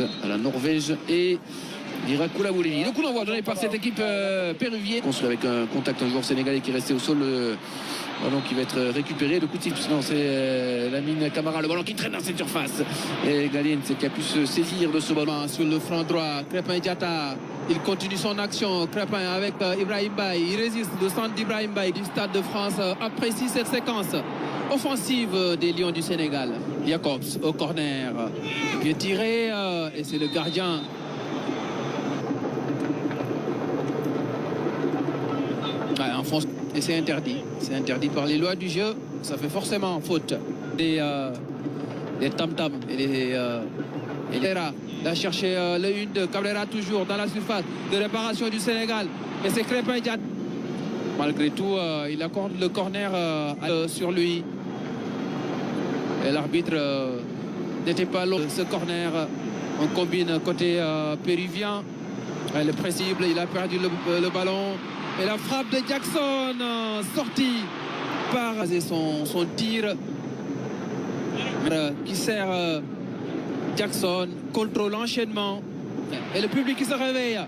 à la Norvège et Irakula Bolivie. Le coup d'envoi donné par cette équipe péruvienne. Construit avec un contact, un joueur sénégalais qui est resté au sol. Ballon qui va être récupéré. Le coup de sifflet, non, c'est Lamine Camara. Le ballon qui traîne dans cette surface. Et Galien, c'est qui a pu se saisir de ce ballon sur le flanc droit. Crépin Diatta. Il continue son action. Crépin avec Ibrahim Baye. Il résiste. Le centre d'Ibrahim Baye du Stade de France apprécie cette séquence offensive des Lions du Sénégal. Jacobs au corner. Bien tiré. Et c'est le gardien. Ouais, en France, et c'est interdit. C'est interdit par les lois du jeu. Ça fait forcément faute. Les tam-tam et les rats. Là, chercher le 1 de Cabrera toujours dans la surface de réparation du Sénégal. Et c'est Crépin Diatta. Malgré tout, il accorde le corner sur lui. Et l'arbitre n'était pas long. Ce corner, on combine côté péruvien. Le précible, il a perdu le ballon. Et la frappe de Jackson, sortie par son tir, qui sert Jackson, contrôle l'enchaînement. Et le public qui se réveille.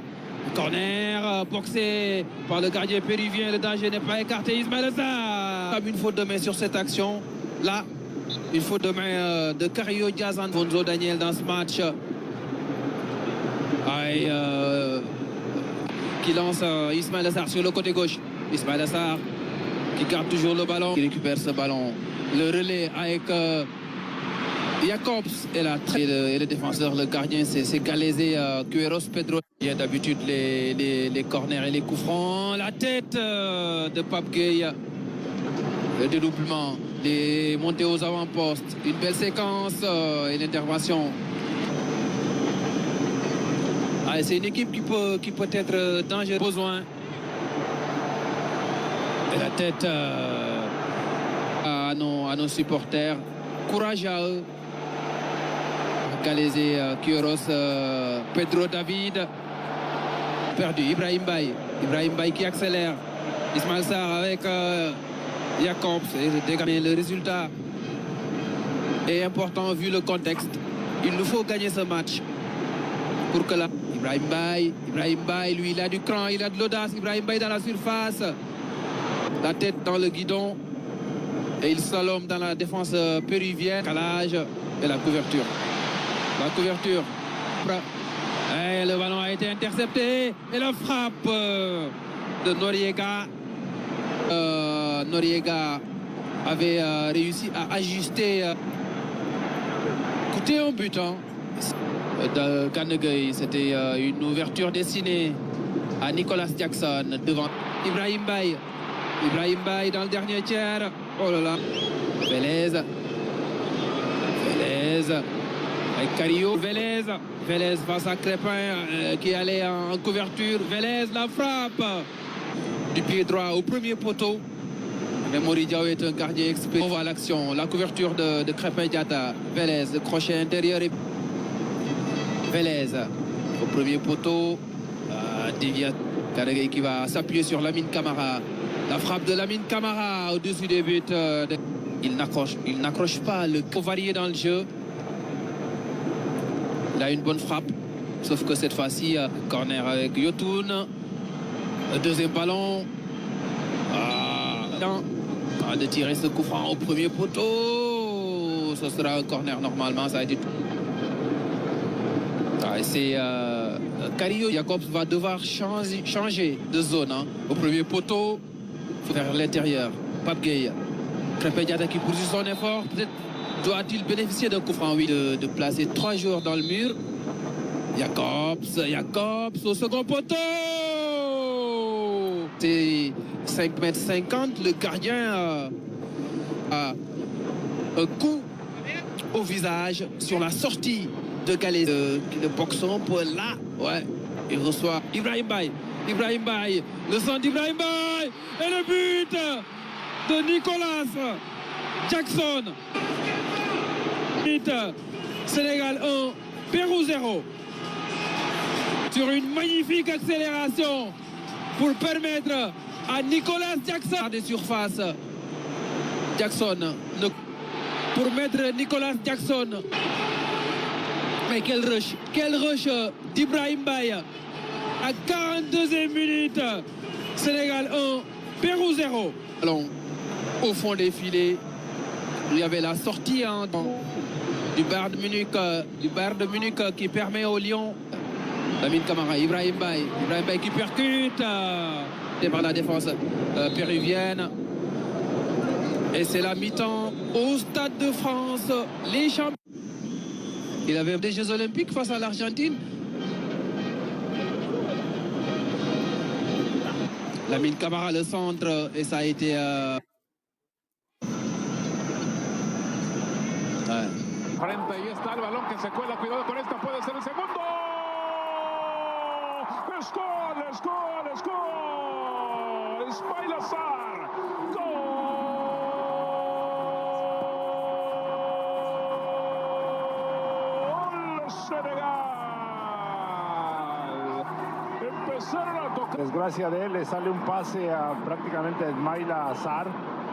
Corner, boxé par le gardien péruvien, le danger n'est pas écarté. Ismaël Assar. Une faute de main sur cette action. Là, une faute de main de Carrillo Diaz, Fonzo Daniel dans ce match. Qui lance Ismaël Assar sur le côté gauche. Ismaël Assar qui garde toujours le ballon, qui récupère ce ballon. Le relais avec Jacobs et le défenseur, le gardien, c'est Galese Queiroz Pedro. Il y a d'habitude les corners et les coups francs. La tête de Pape Gueye. Le dédoublement, les montées aux avant-postes. Une belle séquence et l'intervention. C'est une équipe qui peut être dangereuse. Besoin. Et la tête à nos supporters. Courage à eux. Galese, Queiroz, Pedro David. Perdu. Ibrahim Baye. Ibrahim Baye qui accélère. Ismaël Sarr avec Jacobs. Mais le résultat est important vu le contexte. Il nous faut gagner ce match. Pour que Ibrahim Baye, lui, il a du cran, il a de l'audace. Ibrahim Baye dans la surface. La tête dans le guidon. Et il slalom dans la défense péruvienne. Calage et la couverture. La couverture. Et le ballon a été intercepté. Et la frappe de Noriega. Noriega avait réussi à ajuster. Coûter un but. De Kanegui, c'était une ouverture destinée à Nicolas Jackson devant Ibrahim Baye. Ibrahim Baye dans le dernier tiers. Oh là là. Vélez avec Carrillo. Vélez face à Crépin qui allait en couverture. Vélez, la frappe du pied droit au premier poteau. Memory Diaw est un gardien expert. On voit l'action, la couverture de Crépin Diatta. Vélez, le crochet intérieur et Vélez au premier poteau. Déviat Kanegui qui va s'appuyer sur Lamine Camara. La frappe de Lamine Camara au-dessus des buts. Il n'accroche pas le varié dans le jeu. Il a une bonne frappe. Sauf que cette fois-ci, corner avec Yotun. Le deuxième ballon. De tirer ce coup franc au premier poteau. Ce sera un corner normalement. Ça a été. C'est Carrillo. Jacobs va devoir changer de zone. Au premier poteau, vers l'intérieur. Pape Gueye. Crépin Diatta qui poursuit son effort. Peut-être doit-il bénéficier d'un coup franc, oui, de placer 3 joueurs dans le mur. Jacobs au second poteau. C'est 5,50 m. Le gardien a un coup au visage sur la sortie de Galese qui ne boxe un peu là. Ouais, il reçoit Ibrahim Baye. Le centre d'Ibrahim Baye. Et le but de Nicolas Jackson. Sénégal 1, Pérou 0. Sur une magnifique accélération pour permettre à Nicolas Jackson des surfaces. Pour mettre Nicolas Jackson Mais quel rush d'Ibrahim Baye à 42e minute. Sénégal 1, Pérou 0. Allons au fond des filets. Il y avait la sortie du Bayern de Munich qui permet au Lyon. Lamine Camara, Ibrahim Baye qui percute par la défense péruvienne. Et c'est la mi-temps au Stade de France. Les champions. Il avait des Jeux Olympiques face à l'Argentine. Lamine Camara, le centre, et ça a été... Frente, ahí está el balón que se cuela, cuidado con esta, puede ser el segundo. ¡Es gol, es gol, es gol! Ismaïla Sarr, gol Senegal. Empezaron a tocar. Desgracia de él, le sale un pase a prácticamente a Ismaïla Sarr,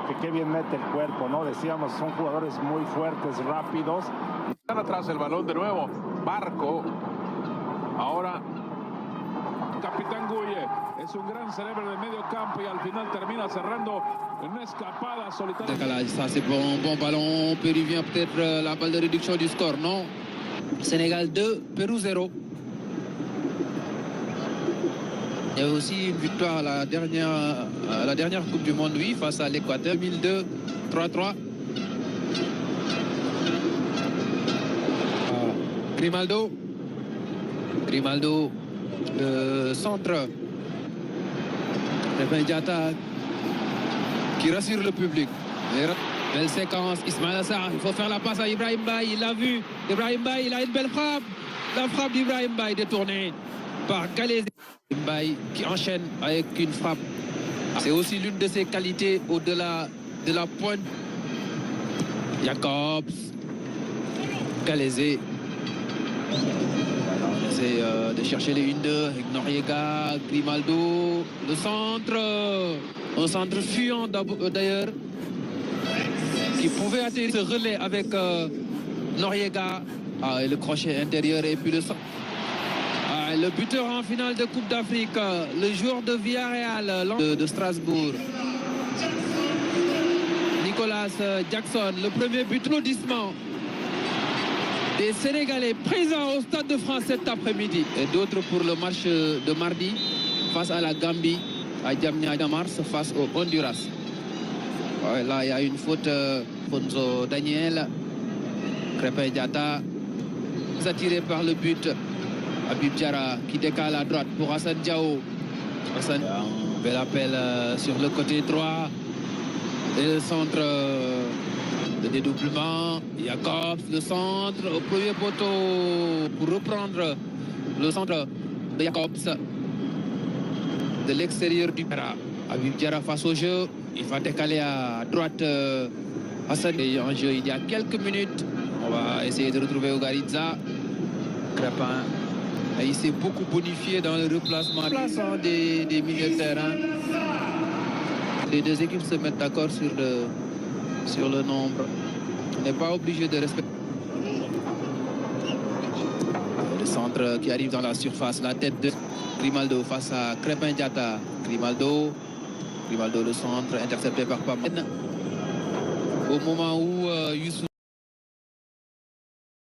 que qué bien mete el cuerpo, ¿no? Decíamos, son jugadores muy fuertes, rápidos. Están atrás el balón de nuevo. Barco. Ahora, Capitán Guye. Es un gran cerebro de medio campo y al final termina cerrando una escapada solitaria. Décalage, ça c'est bon ballon péruvien, peut-être la balle de réduction du score, non? Sénégal 2, Pérou 0. Il y a aussi une victoire à la dernière Coupe du Monde, oui, face à l'Équateur, 2002, 3-3. Grimaldo, le centre. Krépin Diatta qui rassure le public. Belle séquence, Ismaïla Sarr, il faut faire la passe à Ibrahim Baye, il l'a vu. Ibrahim Baye, il a une belle frappe. La frappe d'Ibrahim Baye détournée par Galese. Baye qui enchaîne avec une frappe. C'est aussi l'une de ses qualités au-delà de la pointe. Jacobs, Galese. On essaie de chercher les 1-2 avec Noriega, Grimaldo, le centre. Un centre fuyant d'ailleurs, qui pouvait atterrir ce relais avec Noriega. Et le crochet intérieur et puis le centre. Le buteur en finale de Coupe d'Afrique, le joueur de Villarreal de Strasbourg, Nicolas Jackson, le premier but. Applaudissement des Sénégalais présents au Stade de France cet après-midi. Et d'autres pour le match de mardi face à la Gambie, à Djamena Mars face au Honduras. Ouais, là, il y a une faute. Fonzo Daniel, Krépin Diatta, attiré par le but. Habib Diarra qui décale à droite pour Hassan Diao. Hassan, un bel appel sur le côté droit. Et le centre de dédoublement. Jacobs, le centre au premier poteau pour reprendre le centre de Jacobs de l'extérieur du terrain. Habib Diarra face au jeu. Il va décaler à droite Hassan. Et en jeu il y a quelques minutes. On va essayer de retrouver Ogaritza. Crépin. Il s'est beaucoup bonifié dans le replacement des milieux de terrain. Les deux équipes se mettent d'accord sur le nombre. On n'est pas obligé de respecter. Le centre qui arrive dans la surface, la tête de Grimaldo face à Krépin Diatta. Grimaldo le centre intercepté par Pamela. Au moment où Youssou